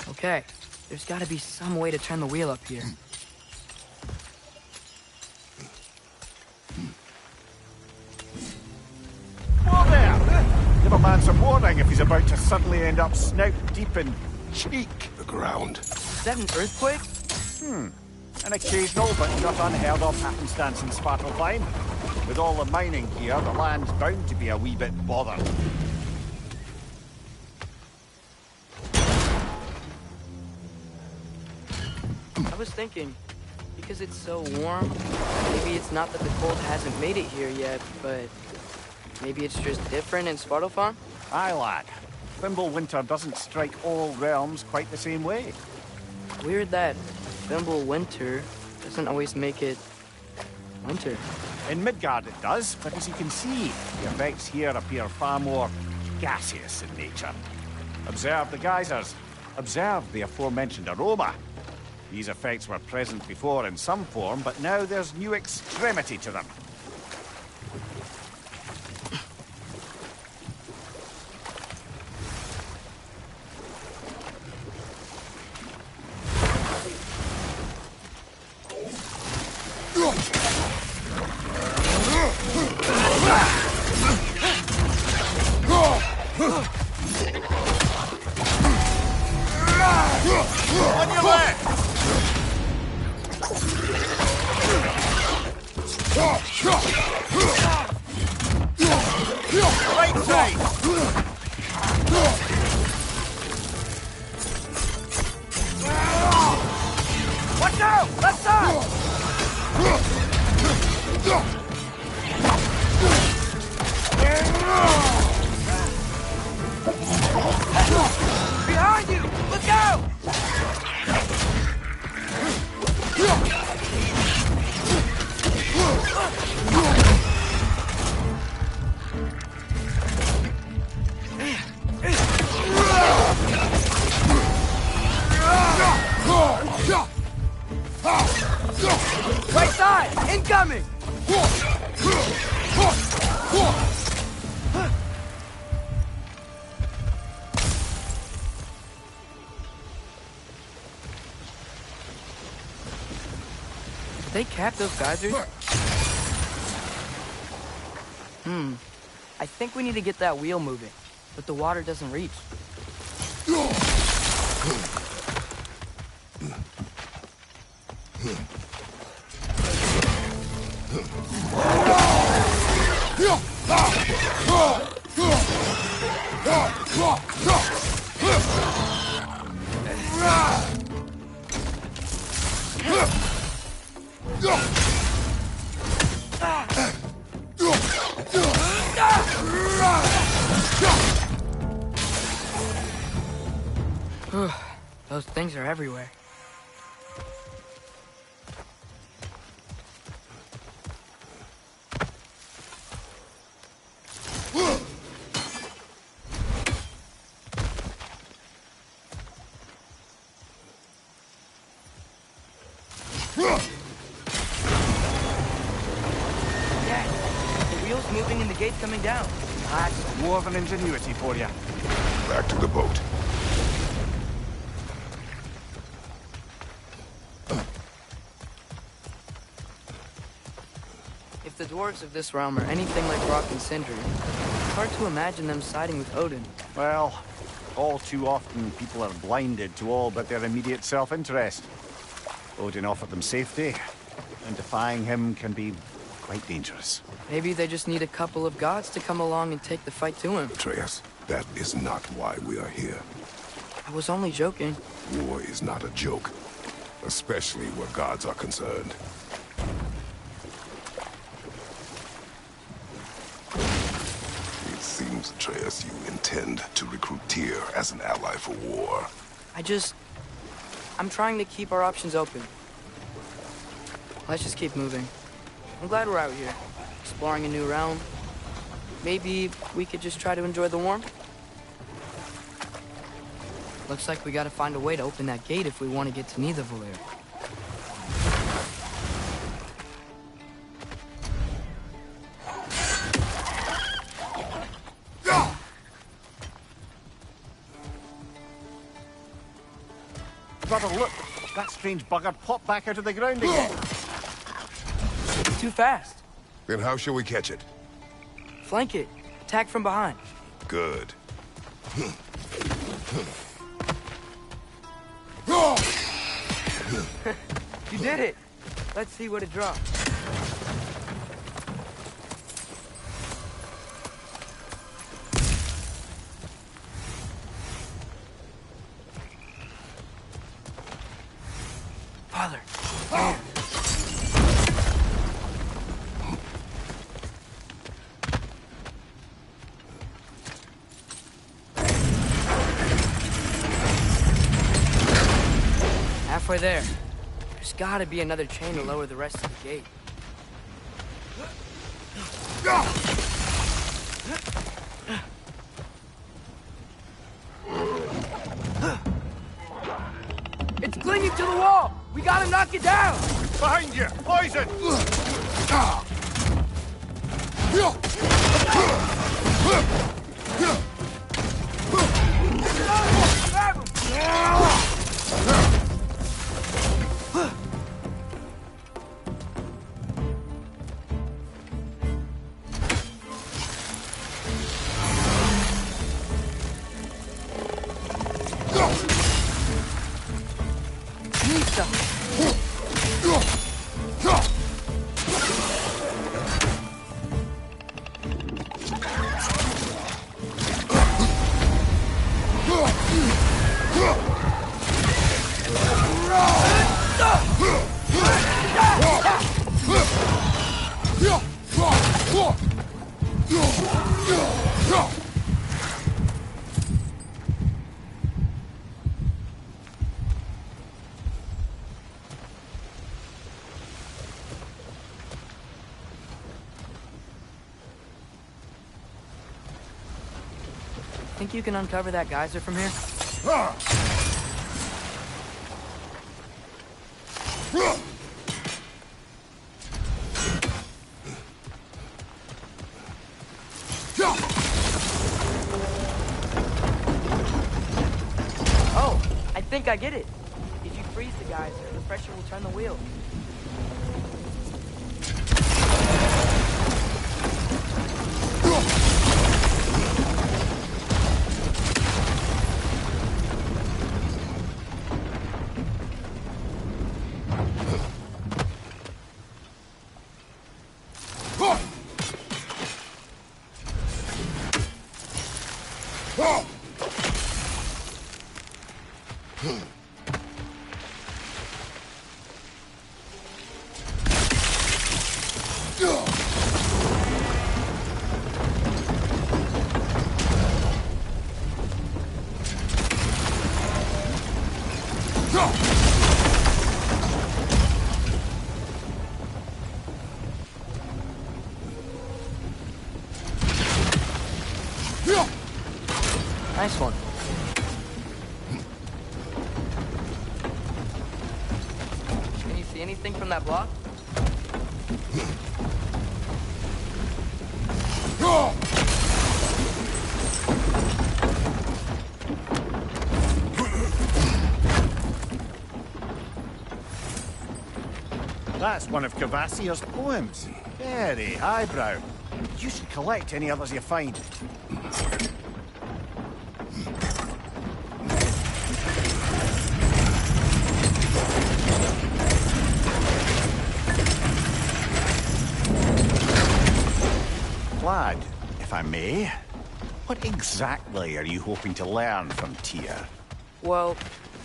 Okay, there's gotta be some way to turn the wheel up here. Whoa there! Give a man some warning if he's about to suddenly end up snout deep in cheek. The ground. Is that an earthquake? An occasional but not unheard of happenstance in Svartalfheim. With all the mining here, the land's bound to be a wee bit bothered. I was thinking, because it's so warm, maybe it's not that the cold hasn't made it here yet, but maybe it's just different in Svartalfheim? Aye, lad. Winter doesn't strike all realms quite the same way. Weird that Winter doesn't always make it winter. In Midgard it does, but as you can see, the effects here appear far more gaseous in nature. Observe the geysers. Observe the aforementioned aroma. These effects were present before in some form, but now there's new extremity to them. On your left! Right side! Watch out! Left side! Behind you! Look out! Right side! Incoming! Did they cap those geysers? I think we need to get that wheel moving, but the water doesn't reach. Those things are everywhere. Dad, the wheel's moving and the gate's coming down. That's dwarven ingenuity for you. Back to the boat. If the dwarves of this realm are anything like Rock and Sindri, it's hard to imagine them siding with Odin. Well, all too often people are blinded to all but their immediate self-interest. Odin offered them safety, and defying him can be quite dangerous. Maybe they just need a couple of gods to come along and take the fight to him. Atreus, that is not why we are here. I was only joking. War is not a joke, especially where gods are concerned. It seems, Atreus, you intend to recruit Tyr as an ally for war. I'm trying to keep our options open. Let's just keep moving. I'm glad we're out here, exploring a new realm. Maybe we could just try to enjoy the warmth? Looks like we gotta find a way to open that gate if we want to get to Nidavellir. Brother, look! That strange bugger popped back out of the ground again. Too fast. Then how shall we catch it? Flank it. Attack from behind. Good. You did it. Let's see what it drops. Father. Halfway there. There's gotta be another chain to lower the rest of the gate. It's clinging to the wall! We gotta knock it down! Behind you! Poison! Grab him! Think you can uncover that geyser from here? Oh, I think I get it. If you freeze the geyser, the pressure will turn the wheel. Nice one. Can you see anything from that block? That's one of Cavassier's poems. Very highbrow. You should collect any others you find. Lad, if I may, what exactly are you hoping to learn from Tyr? Well,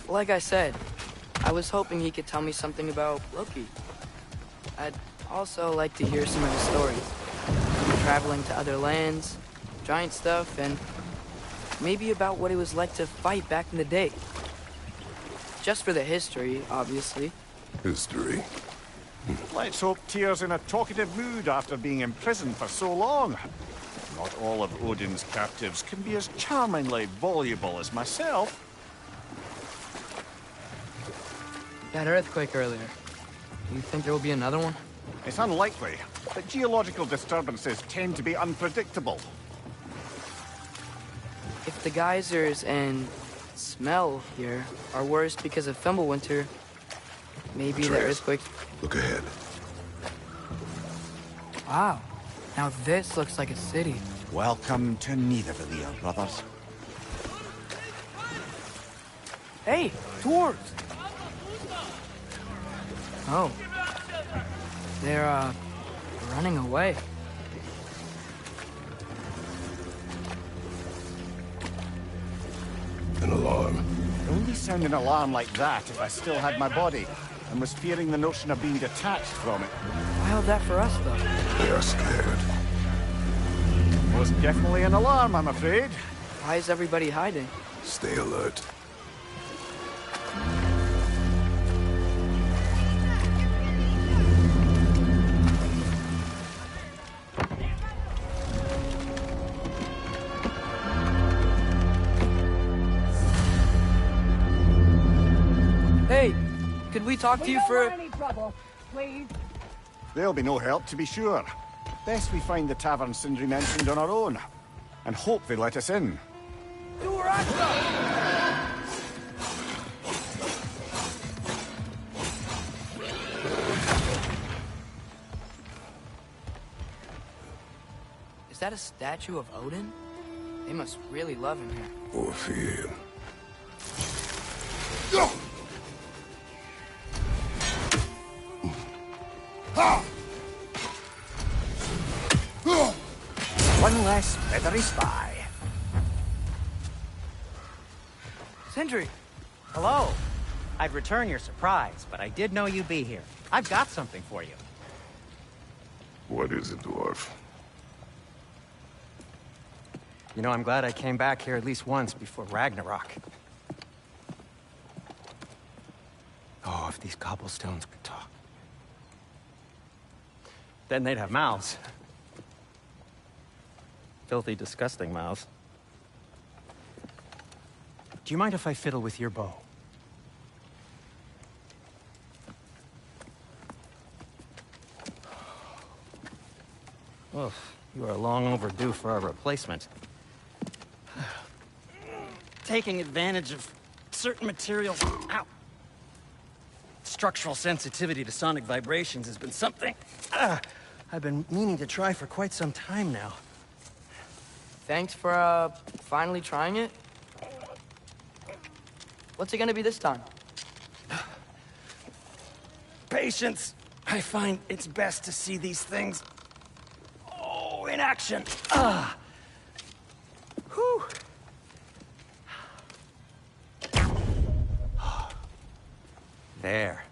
like I said, I was hoping he could tell me something about Loki. I'd also like to hear some of his stories. Traveling to other lands, giant stuff, and maybe about what it was like to fight back in the day. Just for the history, obviously. History. Let's hope Tyr's in a talkative mood after being imprisoned for so long. Not all of Odin's captives can be as charmingly voluble as myself. That earthquake earlier. You think there will be another one? It's unlikely, but geological disturbances tend to be unpredictable. If the geysers and smell here are worse because of Fimbulwinter. Maybe the Atreus, earthquake. look ahead. Wow. Now this looks like a city. Welcome to Nidavellir, brothers. Hey, dwarves! Oh. They're, running away. An alarm. I'd only sound an alarm like that if I still had my body, and was fearing the notion of being detached from it. Wild that for us, though. They are scared. Most definitely an alarm, I'm afraid. Why is everybody hiding? Stay alert. Hey, could we talk to you for... any trouble, please. There'll be no help, to be sure. Best we find the tavern Sindri mentioned on our own, and hope they let us in. Is that a statue of Odin? They must really love him here. Or fear. One less feathery spy. Sindri! Hello. I'd return your surprise, but I did know you'd be here. I've got something for you. What is it, dwarf? You know, I'm glad I came back here at least once before Ragnarok. Oh, if these cobblestones could talk. Then they'd have mouths. Filthy, disgusting mouths. Do you mind if I fiddle with your bow? Oh, you are long overdue for a replacement. Taking advantage of certain materials. Ow! Structural sensitivity to sonic vibrations has been something I've been meaning to try for quite some time now. Thanks for, finally trying it. What's it gonna be this time? Patience. I find it's best to see these things, in action. Whew. There.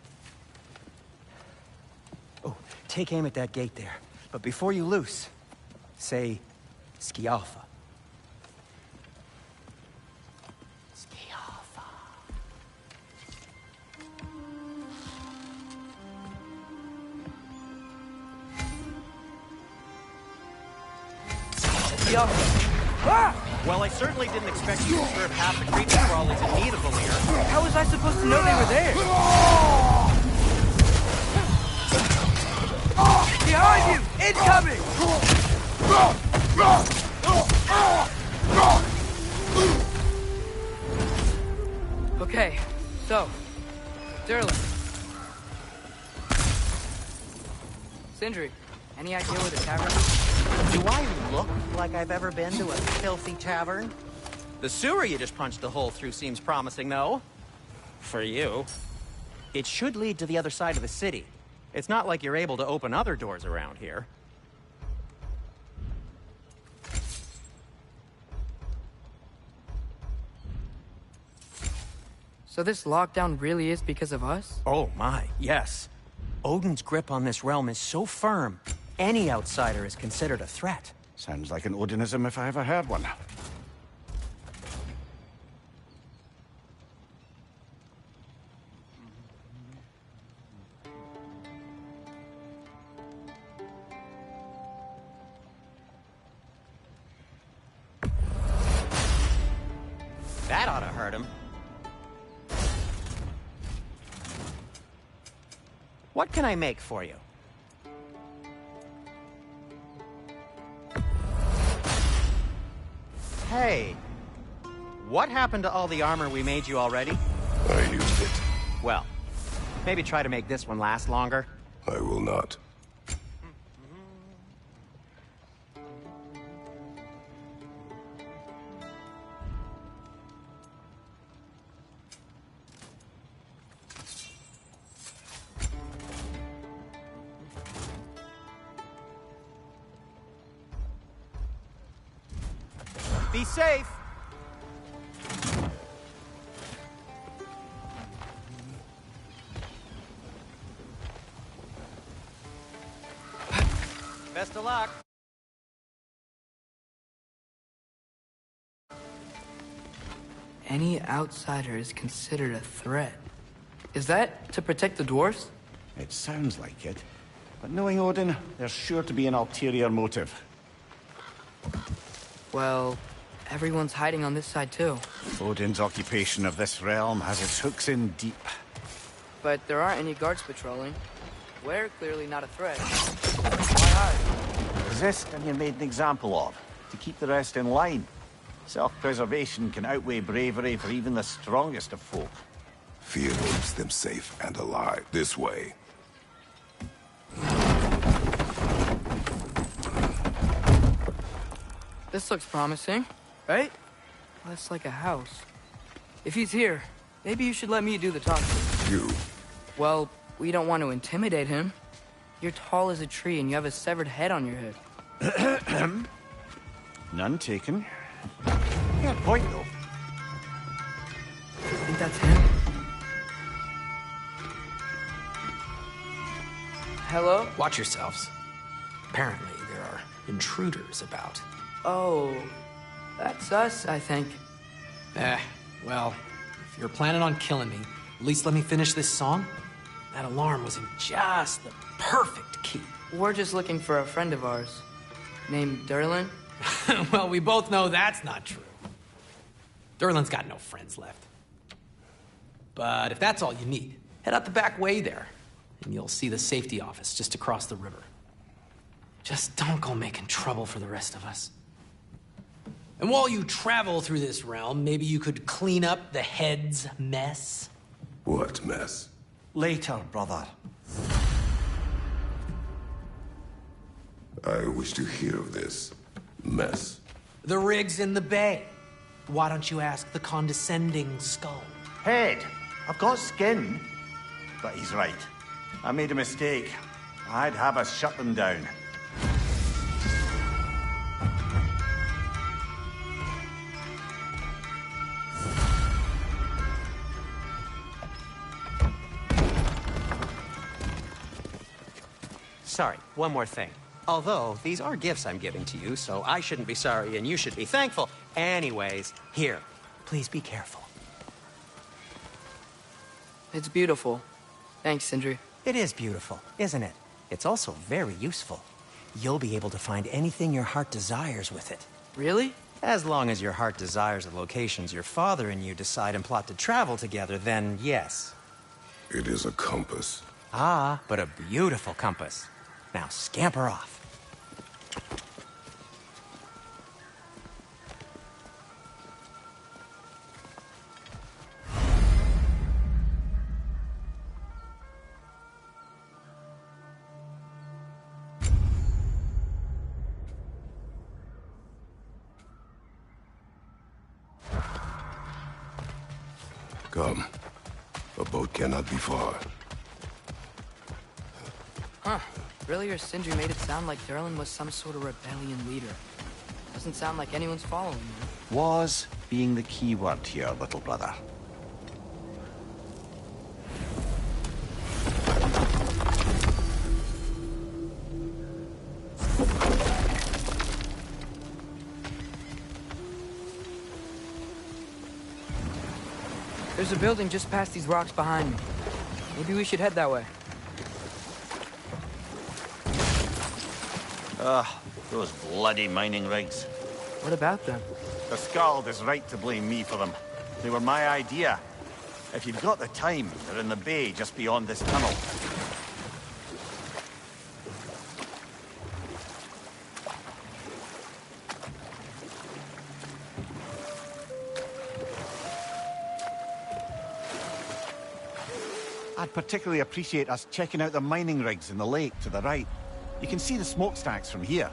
Oh, take aim at that gate there. But before you loose, say, Skialfa. Skialfa. Well, I certainly didn't expect you to serve half the creature crawlies in need of a leer. How was I supposed to know they were there? Behind you! Incoming! Okay, so, Durlin. Sindri, any idea where the tavern is? Do I look like I've ever been to a filthy tavern? The sewer you just punched a hole through seems promising, though. For you. It should lead to the other side of the city. It's not like you're able to open other doors around here. So this lockdown really is because of us? Oh my, yes. Odin's grip on this realm is so firm, any outsider is considered a threat. Sounds like an Odinism if I ever heard one. That ought to hurt him. What can I make for you? Hey, What happened to all the armor we made you already? I used it. Well, maybe try to make this one last longer. I will not. Be safe! Best of luck. Any outsider is considered a threat. Is that to protect the dwarfs? It sounds like it. But knowing Odin, there's sure to be an ulterior motive. Well, everyone's hiding on this side too. Odin's occupation of this realm has its hooks in deep. But there aren't any guards patrolling. We're clearly not a threat. Why hide? Resist and you're made an example of, to keep the rest in line. Self-preservation can outweigh bravery for even the strongest of folk. Fear keeps them safe and alive. This way. This looks promising, right? Less like a house. If he's here, maybe you should let me do the talking. You. Well, we don't want to intimidate him. You're tall as a tree and you have a severed head on your head. None taken. Fair point, though. I think that's him. Hello? Watch yourselves. Apparently, there are intruders about. Oh, that's us, I think. Well, if you're planning on killing me, at least let me finish this song. That alarm was in just the perfect key. We're just looking for a friend of ours, named Durlin. Well, we both know that's not true. Durlin's got no friends left. But if that's all you need, head out the back way there, and you'll see the safety office just across the river. Just don't go making trouble for the rest of us. And while you travel through this realm, maybe you could clean up the head's mess? What mess? Later, brother. I wish to hear of this mess. The rig's in the bay. Why don't you ask the condescending skull? Head, I've got skin. But he's right. I made a mistake. I'd have us shut them down. Sorry, one more thing. Although, these are gifts I'm giving to you, so I shouldn't be sorry and you should be thankful. Anyways, here, please be careful. It's beautiful. Thanks, Sindri. It is beautiful, isn't it? It's also very useful. You'll be able to find anything your heart desires with it. Really? As long as your heart desires the locations your father and you decide and plot to travel together, then yes. It is a compass. Ah, but a beautiful compass. Now scamper off. Come. A boat cannot be far. Huh. Earlier, Sindri made it sound like Durlin was some sort of rebellion leader. Doesn't sound like anyone's following him. Was being the key word here, little brother. There's a building just past these rocks behind me. Maybe we should head that way. Those bloody mining rigs. What about them? The Skald is right to blame me for them. They were my idea. If you've got the time, they're in the bay just beyond this tunnel. I'd particularly appreciate us checking out the mining rigs in the lake to the right. You can see the smokestacks from here.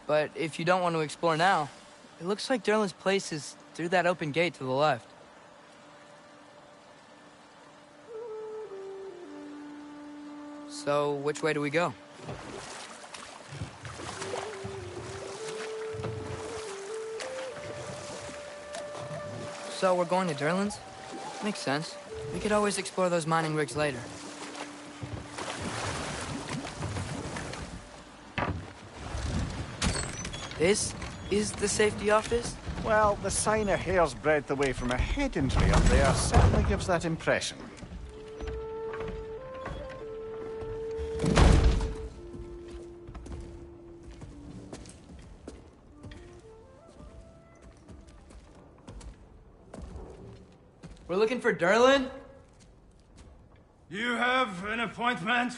But if you don't want to explore now, it looks like Durlin's place is through that open gate to the left. So, which way do we go? So, we're going to Durlin's? Makes sense. We could always explore those mining rigs later. This is the safety office? Well, the sign a hair's breadth away from a head injury up there certainly gives that impression. We're looking for Durlin? You have an appointment?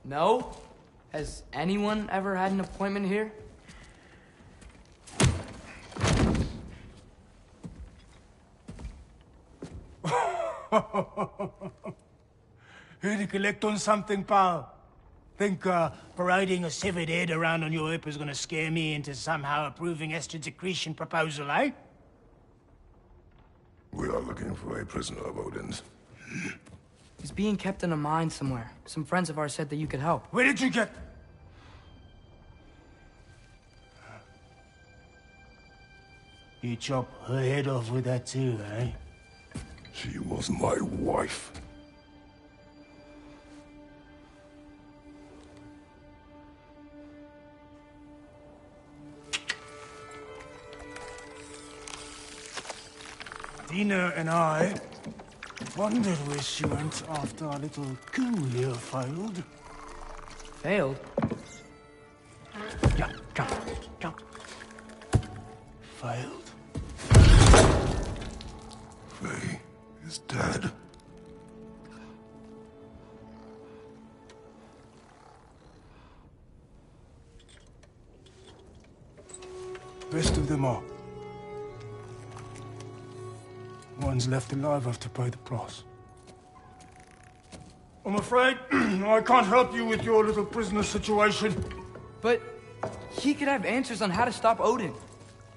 No? Has anyone ever had an appointment here? Here to collect on something, pal? Think parading a severed head around on your hip is gonna scare me into somehow approving Estrid's accretion proposal, eh? We are looking for a prisoner of Odin's. He's being kept in a mine somewhere. Some friends of ours said that you could help. Where did you get... You chop her head off with that too, eh? She was my wife. Dina and I wondered where she went after our little coup here failed. Failed? Yeah, jump. Failed. Faye is dead. Best of them all. One's left alive have to pay the price. I'm afraid I can't help you with your little prisoner situation. But he could have answers on how to stop Odin.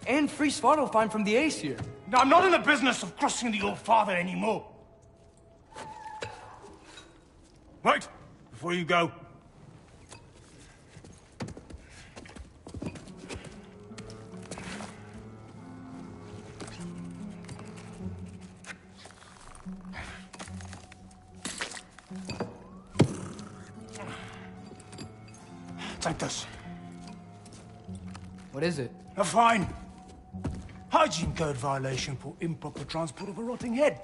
And free Svartalfheim from the Aesir. Now, I'm not in the business of crossing the All-Father anymore. Wait, before you go. Take this. What is it? A fine. Hygiene code violation for improper transport of a rotting head.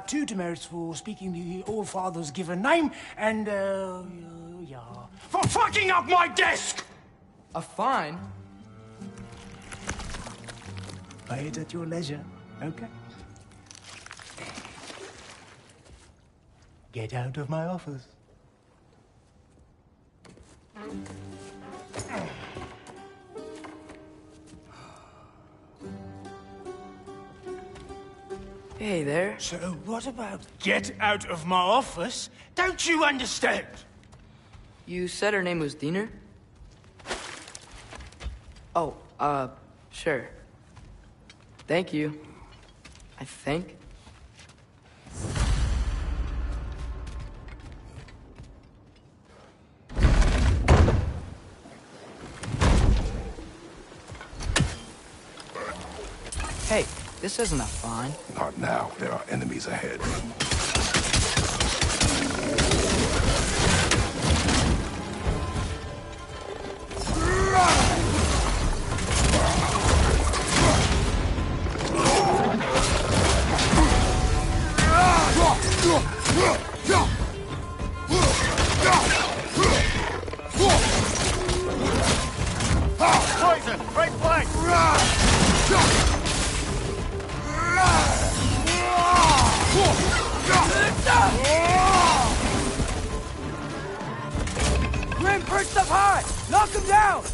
2 demerits for speaking the All-Father's given name, and, yeah. For fucking up my desk! A fine? Pay it at your leisure, okay? Get out of my office. Hey there. So what about get out of my office? Don't you understand? You said her name was Diener? Oh, sure. Thank you. I think. Hey, this isn't a fine. Not now. There are enemies ahead. Poison! Right flank! Grim perched up high! Knock him down!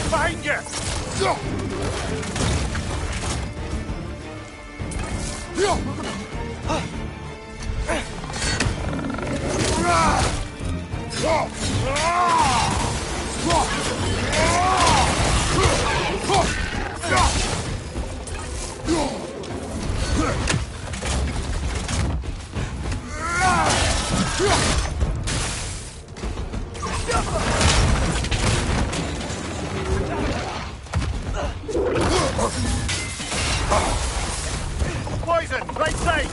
Behind you! Poison, right side!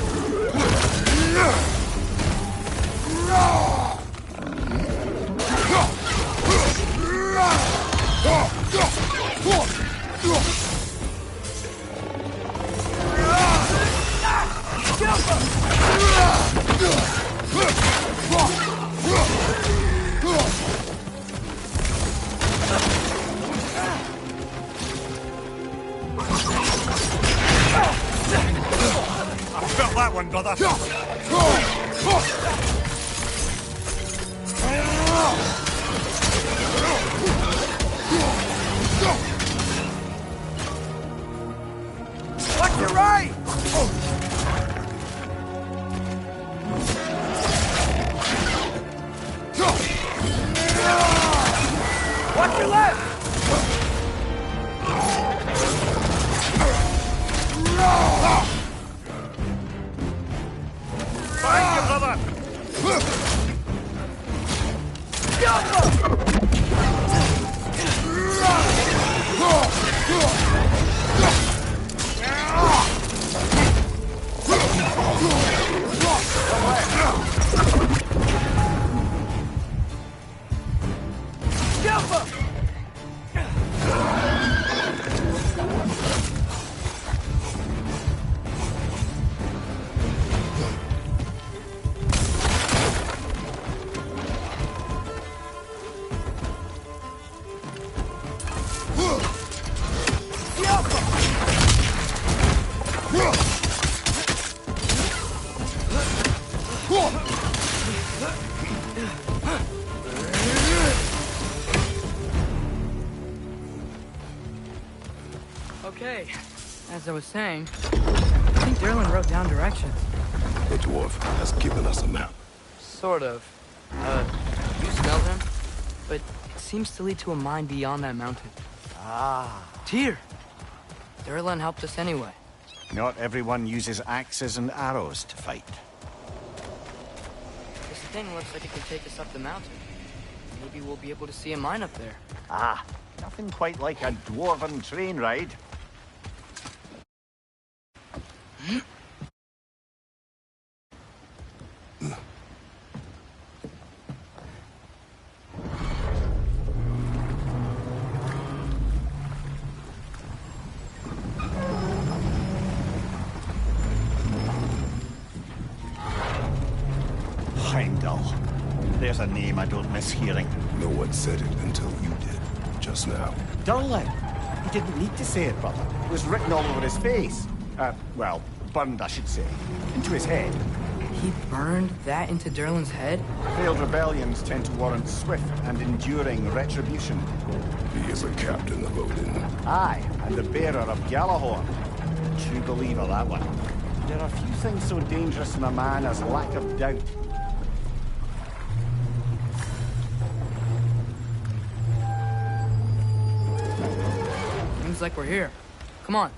I felt that one, brother. Watch your right! Watch your left! Behind you, brother! Okay, as I was saying, I think Derlin wrote down directions. The dwarf has given us a map. Sort of. You smelled him? But it seems to lead to a mine beyond that mountain. Ah. Tyr! Derlin helped us anyway. Not everyone uses axes and arrows to fight. This thing looks like it could take us up the mountain. Maybe we'll be able to see a mine up there. Ah, nothing quite like a dwarven train ride. Heimdall. There's a name I don't miss hearing. No one said it until you did, just now. Durlin. He didn't need to say it, brother. It was written all over his face. Well, burned, I should say. Into his head. He burned that into Derlin's head? Failed rebellions tend to warrant swift and enduring retribution. He is a captain of Odin. Aye, and the bearer of Gjallarhorn. True believer, that one. There are few things so dangerous in a man as lack of doubt. Seems like we're here. Come on.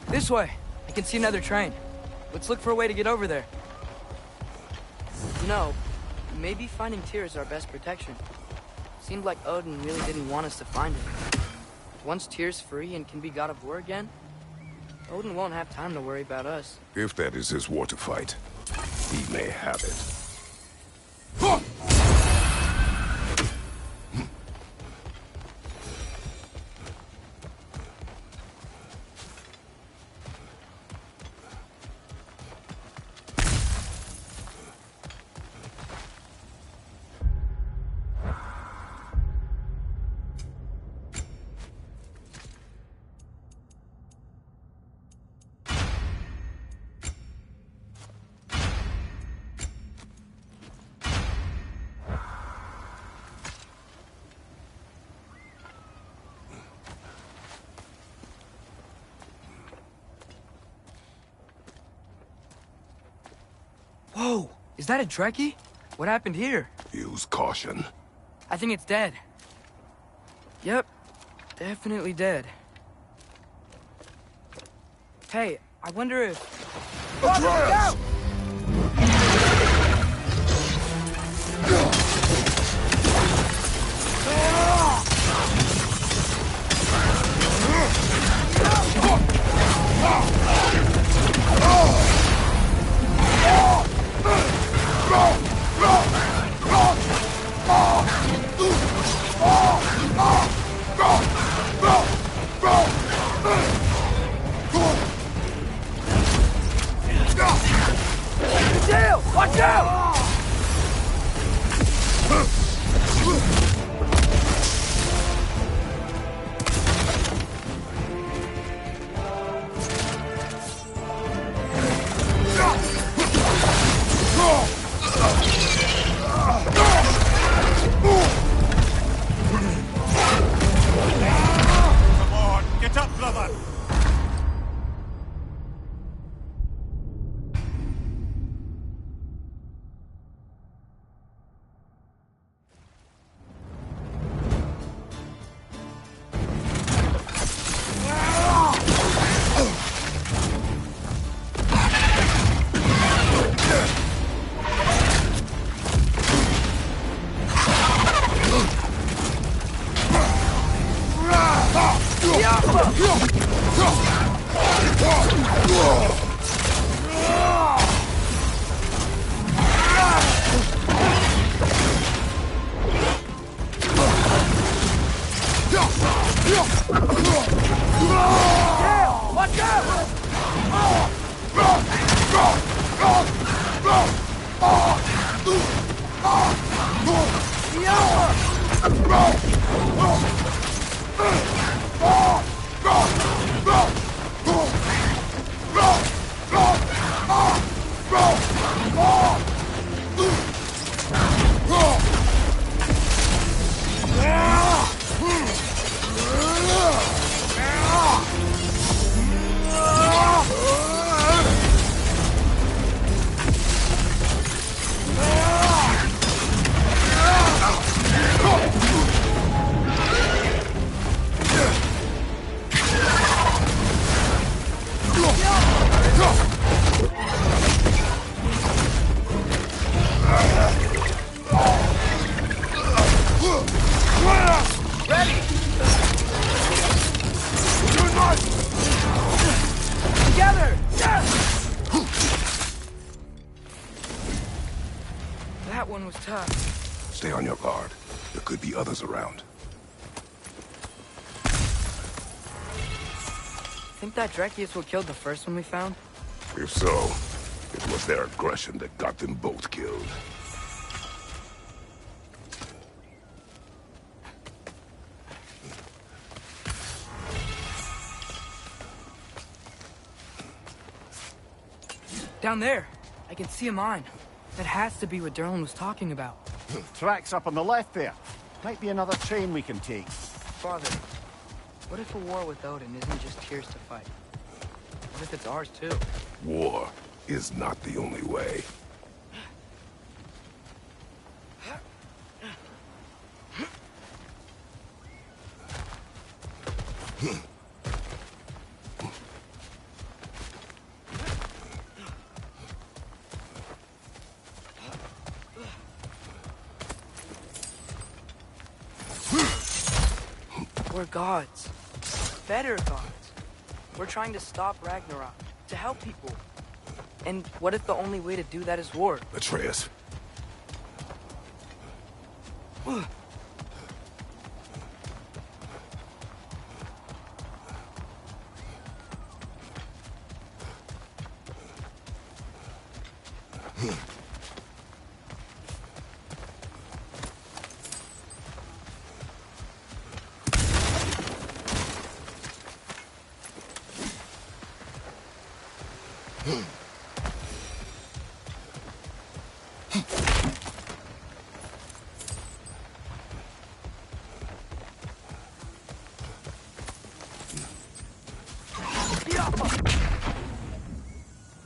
This way. I can see another train. Let's look for a way to get over there. You know, maybe finding Tyr is our best protection. Seemed like Odin really didn't want us to find him. Once Tyr's free and can be god of war again, Odin won't have time to worry about us. If that is his war to fight, he may have it. Whoa! Is that a Trekkie? What happened here? Use caution. I think it's dead. Yep. Definitely dead. Hey, I wonder if... Atreus! Dale! Watch out! Come on, get up, brother! Watch out! Together! That one was tough. Stay on your guard. There could be others around. Think that Dreki is what killed the first one we found? If so, it was their aggression that got them both killed. Down there. I can see a mine. That has to be what Durlin was talking about. Tracks up on the left there. Might be another train we can take. Father, what if a war with Odin isn't just Tyr's to fight? What if it's ours too? War is not the only way. We're gods. Better gods. We're trying to stop Ragnarok, to help people. And what if the only way to do that is war? Atreus.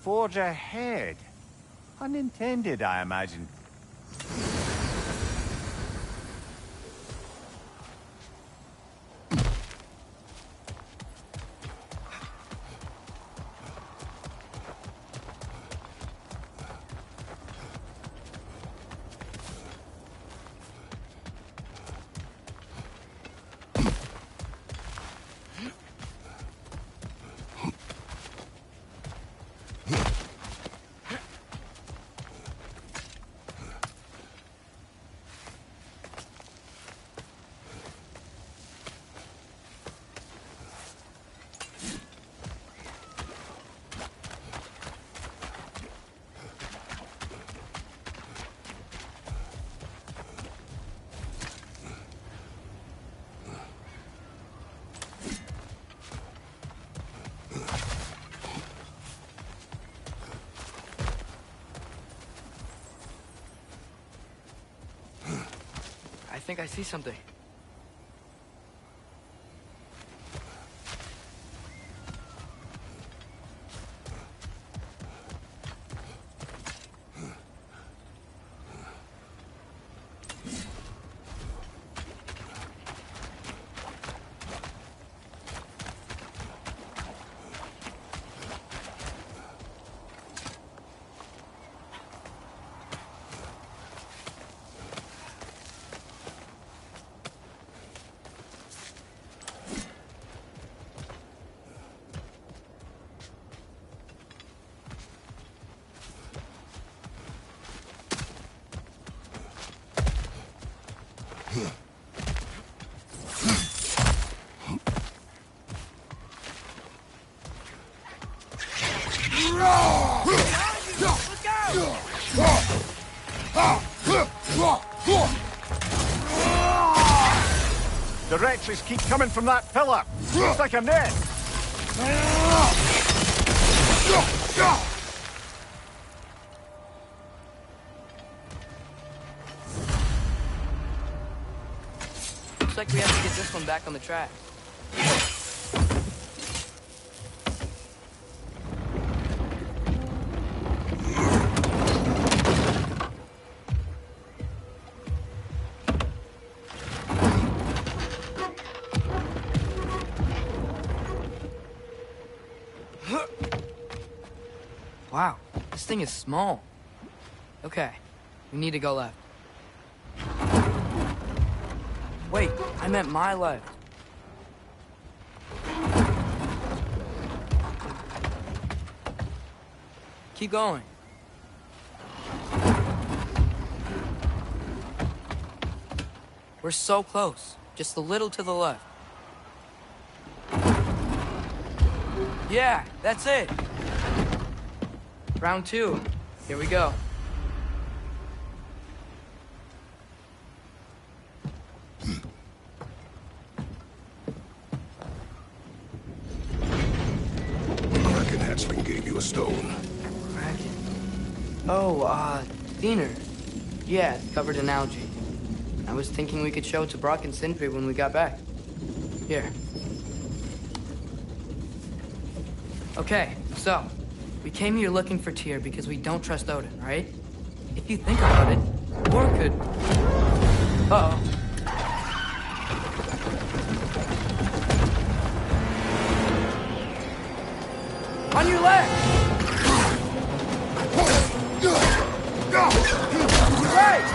Forge ahead. Unintended, I imagine. I think I see something. The wretches keep coming from that pillar. Looks like a net. Looks like we have to get this one back on the track. Wow, this thing is small. Okay, we need to go left. Wait, I meant my left. Keep going. We're so close. Just a little to the left. Yeah, that's it. Round 2. Here we go. Kraken hatchling gave you a stone. Kraken. Oh, Diener. Yeah, covered in algae. I was thinking we could show it to Brock and Sindri when we got back. Here. Okay, so, we came here looking for Tyr because we don't trust Odin, right? If you think about it, war could... Uh-oh. On your left! Right!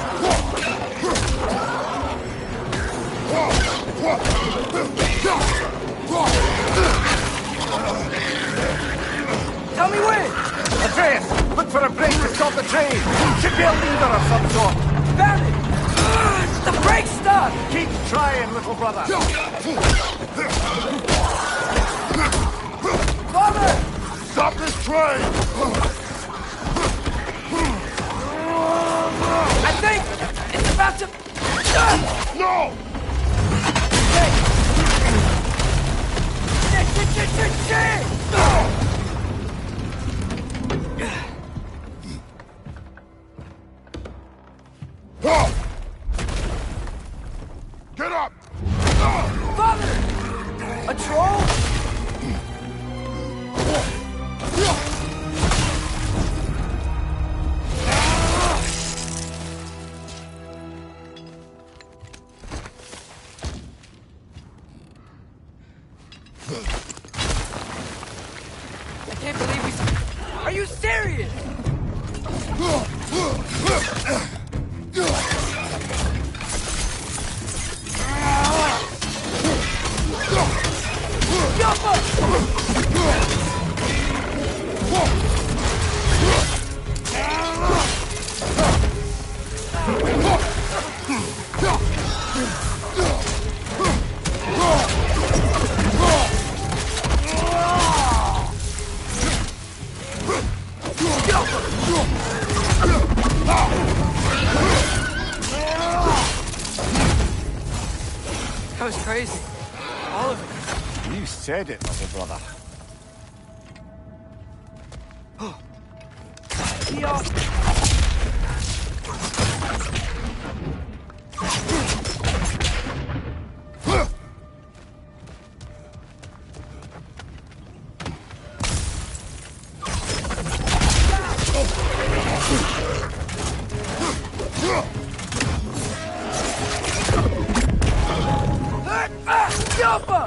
train! Look for a brake to stop the train! Should be a lever of some sort! Found it! The brake stuck! Keep trying, little brother! Father! Stop this train! I think it's about to... No! Shit! Get up! Father! A troll? I can't believe we... Are you serious? That was crazy. All of it. You said it, little brother. Jumper!